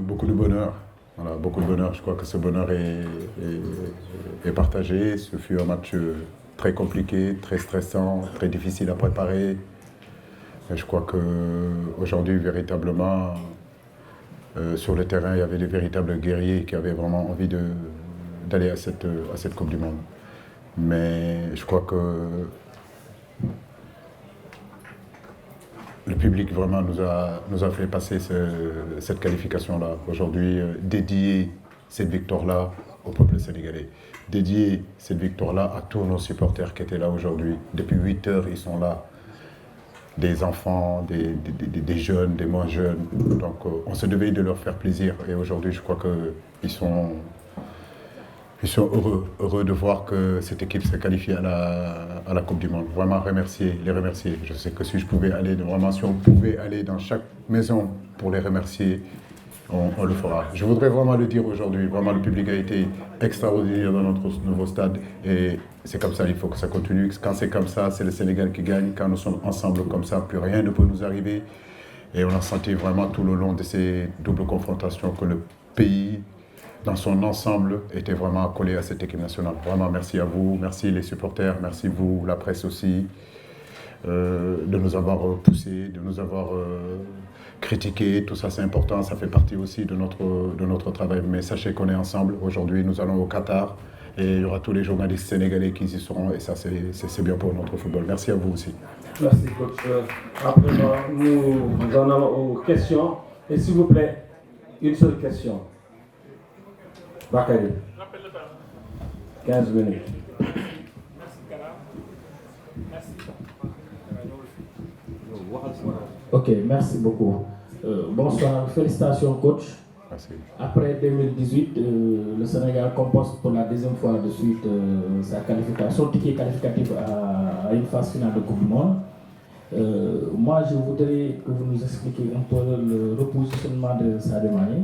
beaucoup de bonheur. Voilà, beaucoup de bonheur. Je crois que ce bonheur est partagé. Ce fut un match très compliqué, très stressant, très difficile à préparer. Et je crois qu'aujourd'hui, véritablement, sur le terrain, il y avait des véritables guerriers qui avaient vraiment envie d'aller à cette Coupe du Monde. Mais je crois que le public vraiment nous a fait passer cette qualification-là. Aujourd'hui, dédier cette victoire-là au peuple sénégalais. Dédier cette victoire-là à tous nos supporters qui étaient là aujourd'hui. Depuis 8 heures, ils sont là. Des enfants, des jeunes, des moins jeunes. Donc on se devait de leur faire plaisir. Et aujourd'hui, je crois qu'ils sont heureux de voir que cette équipe s'est qualifiée à la Coupe du Monde. Vraiment les remercier. Je sais que si on pouvait aller dans chaque maison pour les remercier, on le fera. Je voudrais vraiment le dire aujourd'hui. Vraiment, le public a été extraordinaire dans notre nouveau stade. Et c'est comme ça, il faut que ça continue. Quand c'est comme ça, c'est le Sénégal qui gagne. Quand nous sommes ensemble comme ça, plus rien ne peut nous arriver. Et on a senti vraiment tout le long de ces doubles confrontations que le pays, dans son ensemble, était vraiment collé à cette équipe nationale. Vraiment, merci à vous, merci les supporters, merci vous, la presse aussi, de nous avoir poussés, de nous avoir critiqués. Tout ça, c'est important, ça fait partie aussi de notre travail. Mais sachez qu'on est ensemble. Aujourd'hui, nous allons au Qatar et il y aura tous les journalistes sénégalais qui y seront. Et ça, c'est bien pour notre football. Merci à vous aussi. Merci, coach. Après, nous en allons aux questions. Et s'il vous plaît, une seule question. Bakary. 15 minutes. Ok, merci beaucoup. Bonsoir, félicitations coach. Merci. Après 2018, le Sénégal compose pour la deuxième fois de suite sa qualification, son ticket qualificatif à une phase finale de Coupe du Monde. Moi, je voudrais que vous nous expliquiez un peu le repositionnement de Sadio Mané.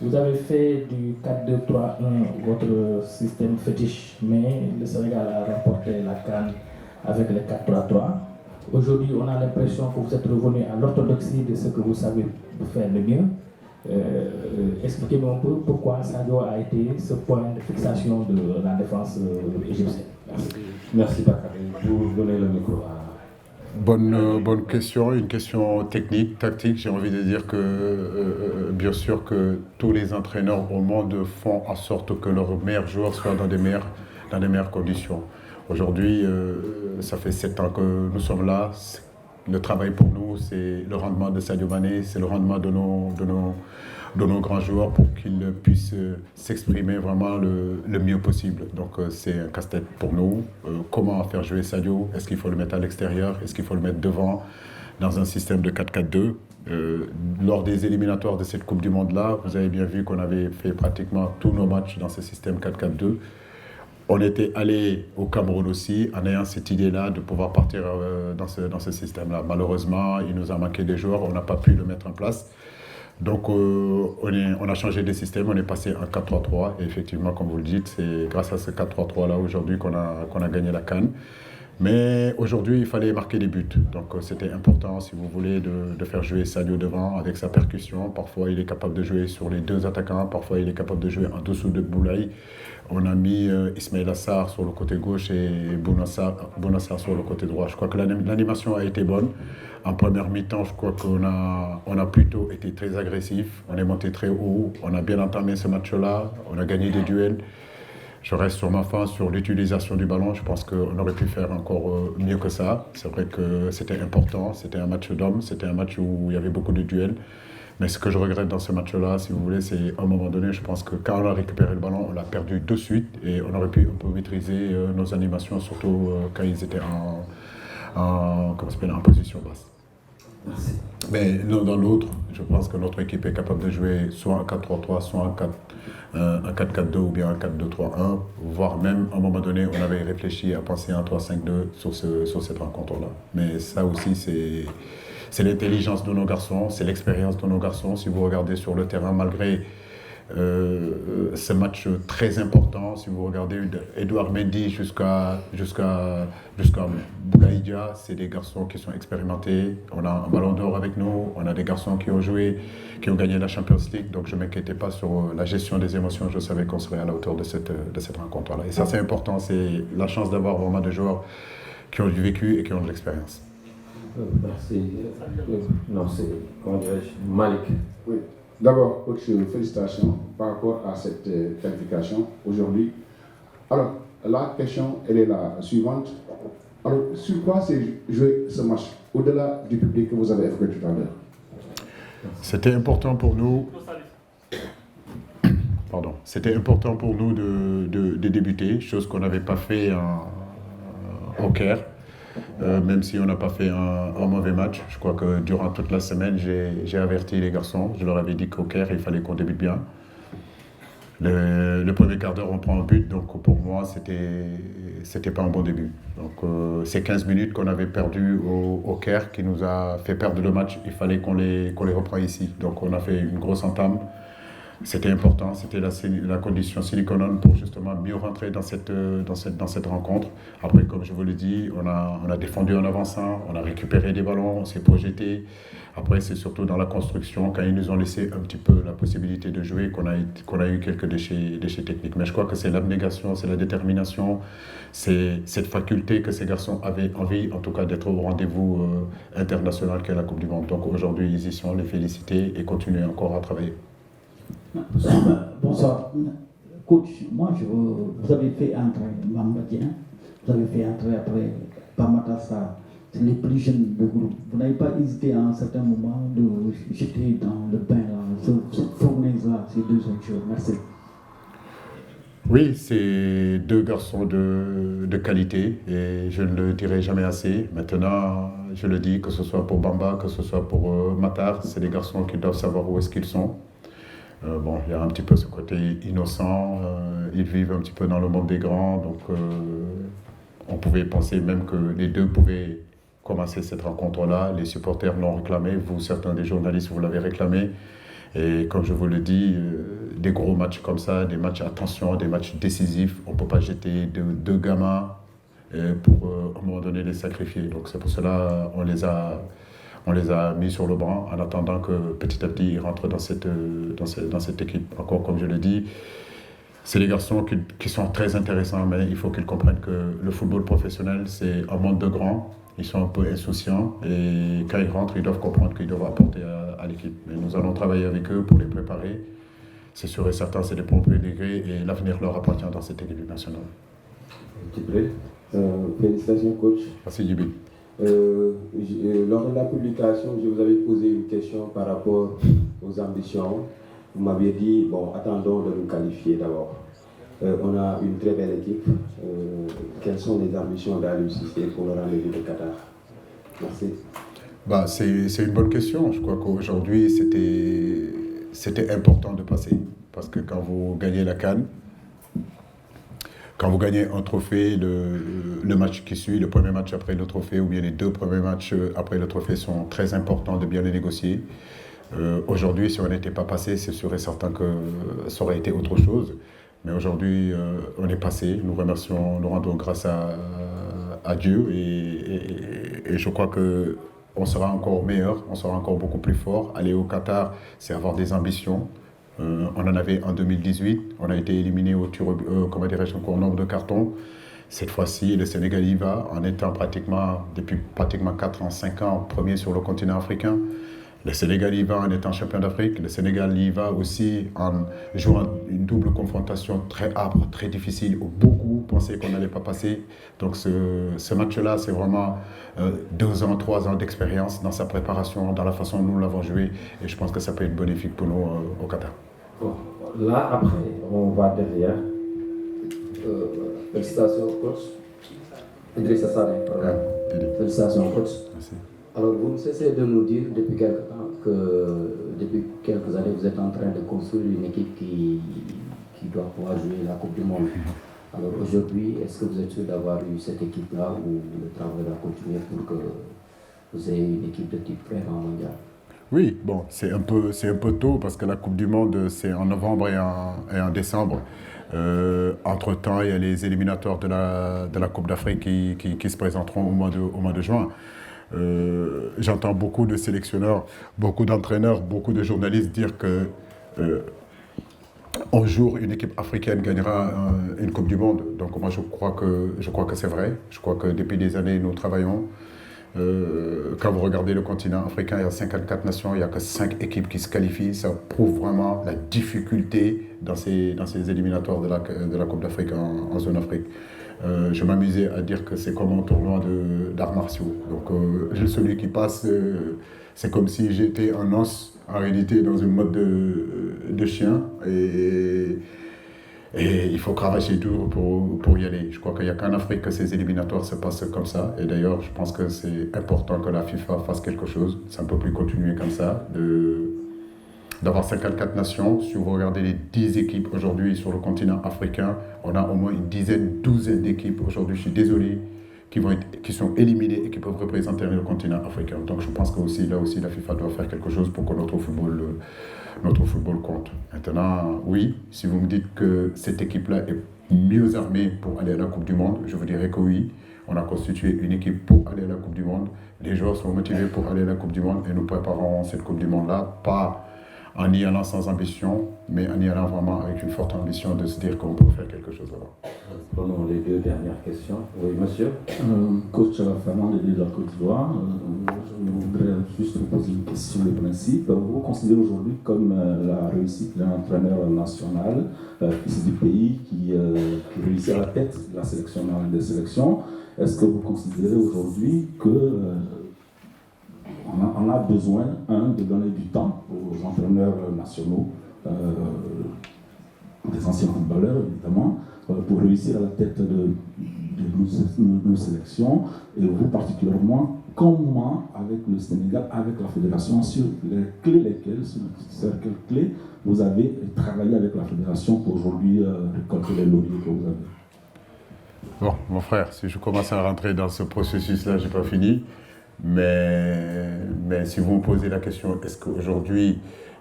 Vous avez fait du 4-2-3-1 votre système fétiche, mais le Sénégal a remporté la CAN avec le 4-3-3. Aujourd'hui, on a l'impression que vous êtes revenu à l'orthodoxie de ce que vous savez faire le mieux. Expliquez-nous un peu pourquoi Sadio a été ce point de fixation de la défense égyptienne. Merci. Merci Bakary. Vous donnez le micro à... Bonne question, une question technique, tactique. J'ai envie de dire que, bien sûr, que tous les entraîneurs au monde font en sorte que leurs meilleurs joueurs soient dans des meilleures conditions. Aujourd'hui, ça fait 7 ans que nous sommes là. Le travail pour nous, c'est le rendement de Sadio Mané, c'est le rendement de nos grands joueurs pour qu'ils puissent s'exprimer vraiment le mieux possible. Donc c'est un casse-tête pour nous. Comment faire jouer Sadio? Est-ce qu'il faut le mettre à l'extérieur? Est-ce qu'il faut le mettre devant dans un système de 4-4-2? Lors des éliminatoires de cette Coupe du Monde-là, vous avez bien vu qu'on avait fait pratiquement tous nos matchs dans ce système 4-4-2. On était allé au Cameroun aussi en ayant cette idée-là de pouvoir partir dans ce système-là. Malheureusement, il nous a manqué des joueurs, on n'a pas pu le mettre en place. Donc on a changé de système, on est passé en 4-3-3. Et effectivement, comme vous le dites, c'est grâce à ce 4-3-3-là aujourd'hui qu'on a gagné la CAN. Mais aujourd'hui, il fallait marquer des buts. Donc c'était important, si vous voulez, de faire jouer Sadio devant avec sa percussion. Parfois, il est capable de jouer sur les deux attaquants. Parfois, il est capable de jouer en dessous de Boulaye. On a mis Ismaïla Sarr sur le côté gauche et Bouna Sarr sur le côté droit. Je crois que l'animation a été bonne. En première mi-temps, je crois qu'on a plutôt été très agressif. On est monté très haut. On a bien entamé ce match-là. On a gagné des duels. Je reste sur ma fin sur l'utilisation du ballon. Je pense qu'on aurait pu faire encore mieux que ça. C'est vrai que c'était important. C'était un match d'hommes. C'était un match où il y avait beaucoup de duels. Mais ce que je regrette dans ce match-là, si vous voulez, c'est à un moment donné, je pense que quand on a récupéré le ballon, on l'a perdu de suite et on aurait pu un peu maîtriser nos animations, surtout quand ils étaient en position basse. Merci. Mais l'un dans l'autre, je pense que notre équipe est capable de jouer soit en 4-3-3, soit en 4-4-2 ou bien en 4-2-3-1, voire même à un moment donné, on avait réfléchi à penser en 3-5-2 sur cette rencontre-là. Mais ça aussi, c'est l'intelligence de nos garçons, c'est l'expérience de nos garçons. Si vous regardez sur le terrain, malgré Ce match très important, si vous regardez Edouard Mendy jusqu'à Boulaïdia, c'est des garçons qui sont expérimentés. On a un ballon d'or avec nous, on a des garçons qui ont joué, qui ont gagné la Champions League, donc je ne m'inquiétais pas sur la gestion des émotions, je savais qu'on serait à la hauteur de cette rencontre-là. Et ça c'est important, c'est la chance d'avoir vraiment des joueurs qui ont du vécu et qui ont de l'expérience. Merci. Non, c'est, comment dirais-je, Malik. Oui. D'abord, coach, félicitations par rapport à cette qualification aujourd'hui. Alors, la question, elle est la suivante. Alors, sur quoi s'est joué ce match, au-delà du public que vous avez évoqué tout à l'heure? C'était important pour nous. Pardon. C'était important pour nous de débuter, chose qu'on n'avait pas fait au Caire. Même si on n'a pas fait un mauvais match, je crois que durant toute la semaine, j'ai averti les garçons. Je leur avais dit qu'au Caire, il fallait qu'on débute bien. Le premier quart d'heure, on prend un but, donc pour moi, c'était pas un bon début. Donc ces 15 minutes qu'on avait perdues au Caire, qui nous a fait perdre le match, il fallait qu'on les reprenne ici. Donc on a fait une grosse entame. C'était important, c'était la condition sine qua non pour justement mieux rentrer dans cette rencontre. Après, comme je vous l'ai dit, on a défendu en avançant, on a récupéré des ballons, on s'est projeté. Après, c'est surtout dans la construction, quand ils nous ont laissé un petit peu la possibilité de jouer, qu'on a eu quelques déchets techniques. Mais je crois que c'est l'abnégation, c'est la détermination, c'est cette faculté que ces garçons avaient envie, en tout cas, d'être au rendez-vous international qu'est la Coupe du Monde. Donc aujourd'hui, ils y sont, les féliciter et continuer encore à travailler. Bonsoir. Coach, vous avez fait entrer Mambadien, vous avez fait entrer après Pamatassa, c'est les plus jeunes du groupe. Vous n'avez pas hésité à un certain moment de jeter dans le bain, cette fournaise-là, ces deux autres jours. Merci. Oui, c'est deux garçons de qualité et je ne le dirai jamais assez. Maintenant, je le dis, que ce soit pour Bamba, que ce soit pour Matar, c'est des garçons qui doivent savoir où est-ce qu'ils sont. Bon, il y a un petit peu ce côté innocent, ils vivent un petit peu dans le monde des grands, donc on pouvait penser même que les deux pouvaient commencer cette rencontre-là. Les supporters l'ont réclamé, vous, certains des journalistes, vous l'avez réclamé. Et comme je vous le dis, des gros matchs comme ça, des matchs à tension, des matchs décisifs, on ne peut pas jeter deux gamins pour à un moment donné les sacrifier. Donc c'est pour cela qu'on les a mis sur le banc en attendant que petit à petit ils rentrent dans cette équipe. Encore comme je le dis, c'est des garçons qui sont très intéressants, mais il faut qu'ils comprennent que le football professionnel, c'est un monde de grands. Ils sont un peu insouciants et quand ils rentrent, ils doivent comprendre qu'ils doivent apporter à l'équipe. Mais nous allons travailler avec eux pour les préparer. C'est sûr et certain, c'est des premiers degrés et l'avenir leur appartient dans cette équipe nationale. Félicitations, coach. Merci, Djibi. Lors de la publication, je vous avais posé une question par rapport aux ambitions. Vous m'aviez dit, bon, attendons de nous qualifier d'abord. On a une très belle équipe. Quelles sont les ambitions d'Aliou Cissé pour le rendez-vous de Qatar? Merci. C'est une bonne question. Je crois qu'aujourd'hui, c'était important de passer. Parce que quand vous gagnez la CAN, quand vous gagnez un trophée, le match qui suit, le premier match après le trophée, ou bien les deux premiers matchs après le trophée sont très importants de bien les négocier. Aujourd'hui, si on n'était pas passé, c'est sûr et certain que ça aurait été autre chose. Mais aujourd'hui, on est passé. Nous remercions, nous rendons grâce à Dieu et je crois qu'on sera encore meilleur, on sera encore beaucoup plus fort. Aller au Qatar, c'est avoir des ambitions. On en avait en 2018, on a été éliminé au nombre de cartons. Cette fois-ci, le Sénégal y va en étant depuis pratiquement 4 ans, 5 ans, premier sur le continent africain. Le Sénégal y va en étant champion d'Afrique. Le Sénégal y va aussi en jouant une double confrontation très âpre, très difficile, où beaucoup pensaient qu'on n'allait pas passer. Donc ce match-là, c'est vraiment 2 ans, 3 ans d'expérience dans sa préparation, dans la façon dont nous l'avons joué. Et je pense que ça peut être bénéfique pour nous au Qatar. Bon, là, après, on va derrière. Félicitations, coach. Idrissa Sané. Félicitations, coach. Merci. Alors, vous ne cessez de nous dire depuis quelque temps que depuis quelques années, vous êtes en train de construire une équipe qui doit pouvoir jouer la Coupe du Monde. Alors aujourd'hui, est-ce que vous êtes sûr d'avoir eu cette équipe-là ou le travail va continuer pour que vous ayez une équipe de type vraiment mondial? Oui, bon, c'est un peu tôt parce que la Coupe du Monde, c'est en novembre et en décembre. Entre-temps, il y a les éliminatoires de la Coupe d'Afrique qui se présenteront au mois de juin. J'entends beaucoup de sélectionneurs, beaucoup d'entraîneurs, beaucoup de journalistes dire que euh, un jour, une équipe africaine gagnera une Coupe du Monde. Donc moi, je crois que c'est vrai. Je crois que depuis des années, nous travaillons. Quand vous regardez le continent africain, il y a 54 nations, il n'y a que 5 équipes qui se qualifient. Ça prouve vraiment la difficulté dans ces éliminatoires de la Coupe d'Afrique en zone Afrique. Je m'amusais à dire que c'est comme un tournoi d'arts martiaux. Donc celui qui passe, c'est comme si j'étais un os en réalité dans une mode de chien. Et il faut cravacher tout pour y aller. Je crois qu'il n'y a qu'en Afrique que ces éliminatoires se passent comme ça. Et d'ailleurs, je pense que c'est important que la FIFA fasse quelque chose. Ça ne peut plus continuer comme ça. D'avoir 54 nations. Si vous regardez les 10 équipes aujourd'hui sur le continent africain, on a au moins une dizaine, douzaine d'équipes aujourd'hui, je suis désolé, qui sont éliminées et qui peuvent représenter le continent africain. Donc je pense que là aussi, la FIFA doit faire quelque chose pour que notre football compte. Maintenant, oui, si vous me dites que cette équipe-là est mieux armée pour aller à la Coupe du Monde, je vous dirais que oui. On a constitué une équipe pour aller à la Coupe du Monde. Les joueurs sont motivés pour aller à la Coupe du Monde et nous préparons cette Coupe du Monde-là, pas en y allant sans ambition, mais en y allant vraiment avec une forte ambition de se dire qu'on peut faire quelque chose là-bas. Prenons les 2 dernières questions. Oui, monsieur. Coach Fernand de la Côte d'Ivoire, je voudrais juste vous poser une question de principe. Vous considérez aujourd'hui comme la réussite d'un entraîneur national, fils du pays, qui réussit à la tête de la sélection des sélections. Est-ce que vous considérez aujourd'hui que on a besoin, de donner du temps aux entraîneurs nationaux, des anciens footballeurs évidemment, pour réussir à la tête de nos sélections, et vous particulièrement, comment avec le Sénégal, avec la fédération, sur sur quelles clés vous avez travaillé avec la fédération pour aujourd'hui récolter les lauriers que vous avez? Bon, mon frère, si je commence à rentrer dans ce processus-là, je n'ai pas fini. Mais si vous me posez la question, est-ce qu'aujourd'hui,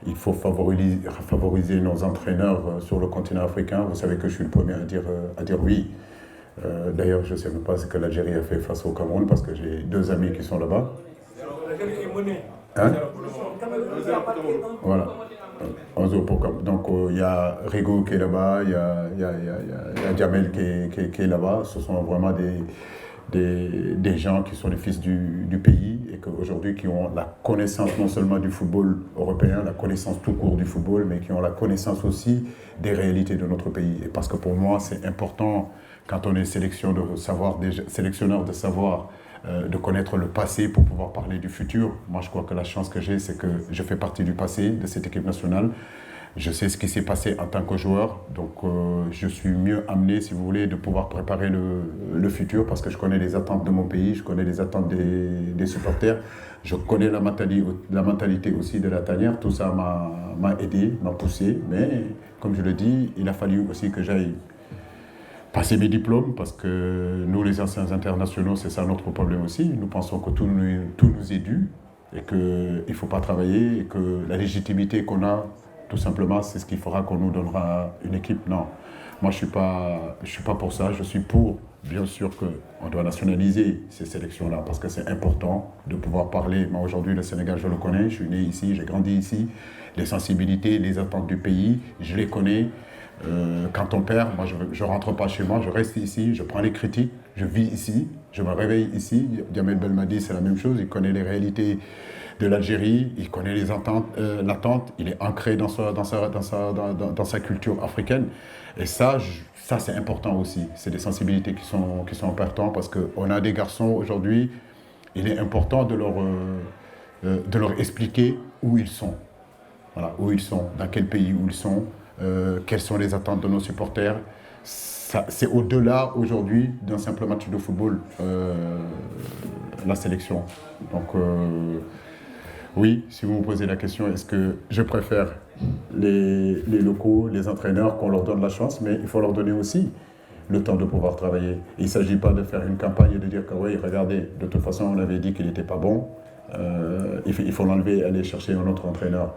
il faut favoriser nos entraîneurs sur le continent africain, vous savez que je suis le premier à dire oui. D'ailleurs, je ne sais même pas ce que l'Algérie a fait face au Cameroun, parce que j'ai 2 amis qui sont là-bas. Hein? Voilà. Donc il y a Rigo qui est là-bas, il y a Jamel qui est là-bas. Ce sont vraiment des gens qui sont les fils du pays et qu'aujourd'hui qui ont la connaissance non seulement du football européen, la connaissance tout court du football, mais qui ont la connaissance aussi des réalités de notre pays. Et parce que pour moi, c'est important quand on est sélectionneur de savoir de connaître le passé pour pouvoir parler du futur. Moi, je crois que la chance que j'ai, c'est que je fais partie du passé de cette équipe nationale. Je sais ce qui s'est passé en tant que joueur, donc je suis mieux amené, si vous voulez, de pouvoir préparer le futur parce que je connais les attentes de mon pays, je connais les attentes des supporters, je connais la mentalité aussi de la tanière. Tout ça m'a aidé, m'a poussé, mais comme je le dis, il a fallu aussi que j'aille passer mes diplômes parce que nous, les anciens internationaux, c'est ça notre problème aussi. Nous pensons que tout nous est dû et qu'il ne faut pas travailler et que la légitimité qu'on a, tout simplement, c'est ce qui fera qu'on nous donnera une équipe. Non, moi je suis pas pour ça. Je suis pour, bien sûr, qu'on doit nationaliser ces sélections-là parce que c'est important de pouvoir parler. Moi aujourd'hui, le Sénégal, je le connais, je suis né ici, j'ai grandi ici. Les sensibilités, les attentes du pays, je les connais. Quand on perd, moi je ne rentre pas chez moi, je reste ici, je prends les critiques, je vis ici, je me réveille ici. Diamel Belmadi, c'est la même chose, il connaît les réalités de l'Algérie, il connaît les l'attente, il est ancré dans sa culture africaine. Et ça c'est important aussi. C'est des sensibilités qui sont importantes parce qu'on a des garçons aujourd'hui, il est important de leur expliquer où ils sont. Voilà, où ils sont, dans quel pays où ils sont, quelles sont les attentes de nos supporters. C'est au-delà aujourd'hui d'un simple match de football, la sélection. Donc oui, si vous me posez la question, est-ce que je préfère les locaux, les entraîneurs, qu'on leur donne la chance, mais il faut leur donner aussi le temps de pouvoir travailler. Il ne s'agit pas de faire une campagne et de dire que oui, regardez, de toute façon, on avait dit qu'il n'était pas bon, Il faut l'enlever et aller chercher un autre entraîneur.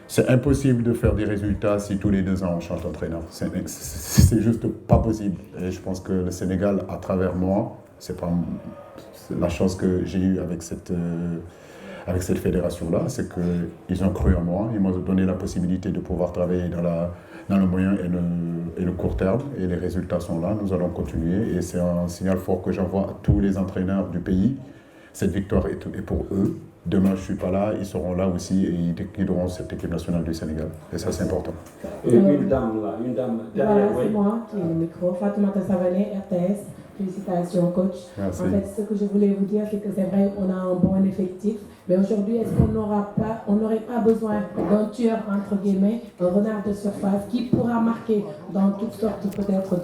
C'est impossible de faire des résultats si tous les 2 ans on change d'entraîneur. C'est juste pas possible. Et je pense que le Sénégal, à travers moi, c'est la chance que j'ai eue avec cette fédération-là, c'est qu'ils ont cru en moi, ils m'ont donné la possibilité de pouvoir travailler dans le moyen et le court terme, et les résultats sont là, nous allons continuer, et c'est un signal fort que j'envoie à tous les entraîneurs du pays. Cette victoire est pour eux. Demain, je ne suis pas là, ils seront là aussi, et ils guideront cette équipe nationale du Sénégal. Et ça, c'est important. Et une dame là, une dame derrière. Voilà, c'est moi qui ai le micro. Fatoumata Savané, RTS. Félicitations, coach. Merci. En fait, ce que je voulais vous dire, c'est que c'est vrai qu'on a un bon effectif, mais aujourd'hui, est-ce qu'on n'aurait pas besoin d'un tueur, entre guillemets, un renard de surface qui pourra marquer dans toutes sortes peut-être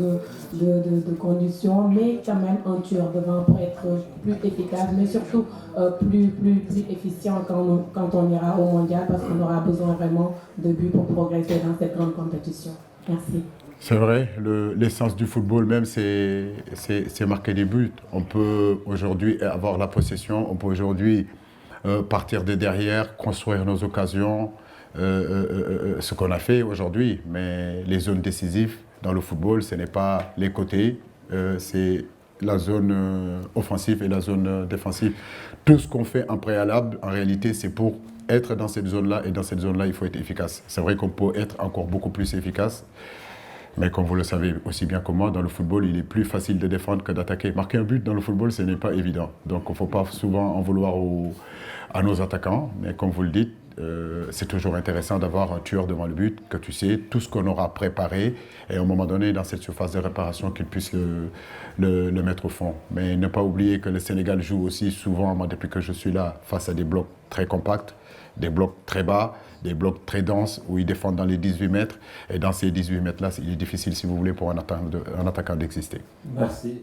de conditions, mais quand même un tueur devant pour être plus efficace, mais surtout plus efficient quand on ira au mondial, parce qu'on aura besoin vraiment de buts pour progresser dans cette grande compétition. Merci. C'est vrai, l'essence du football même, c'est marquer des buts. On peut aujourd'hui avoir la possession, on peut aujourd'hui partir de derrière, construire nos occasions, ce qu'on a fait aujourd'hui. Mais les zones décisives dans le football, ce n'est pas les côtés, c'est la zone offensive et la zone défensive. Tout ce qu'on fait en préalable, en réalité, c'est pour être dans cette zone-là, et dans cette zone-là, il faut être efficace. C'est vrai qu'on peut être encore beaucoup plus efficace. Mais comme vous le savez aussi bien que moi, dans le football, il est plus facile de défendre que d'attaquer. Marquer un but dans le football, ce n'est pas évident. Donc il ne faut pas souvent en vouloir à nos attaquants. Mais comme vous le dites, c'est toujours intéressant d'avoir un tueur devant le but, que tu sais tout ce qu'on aura préparé, et à un moment donné, dans cette surface de réparation, qu'il puisse le mettre au fond. Mais ne pas oublier que le Sénégal joue aussi souvent, moi depuis que je suis là, face à des blocs très compacts, des blocs très bas, des blocs très denses où ils défendent dans les 18 mètres. Et dans ces 18 mètres-là, il est difficile, si vous voulez, pour un attaquant d'exister. Merci.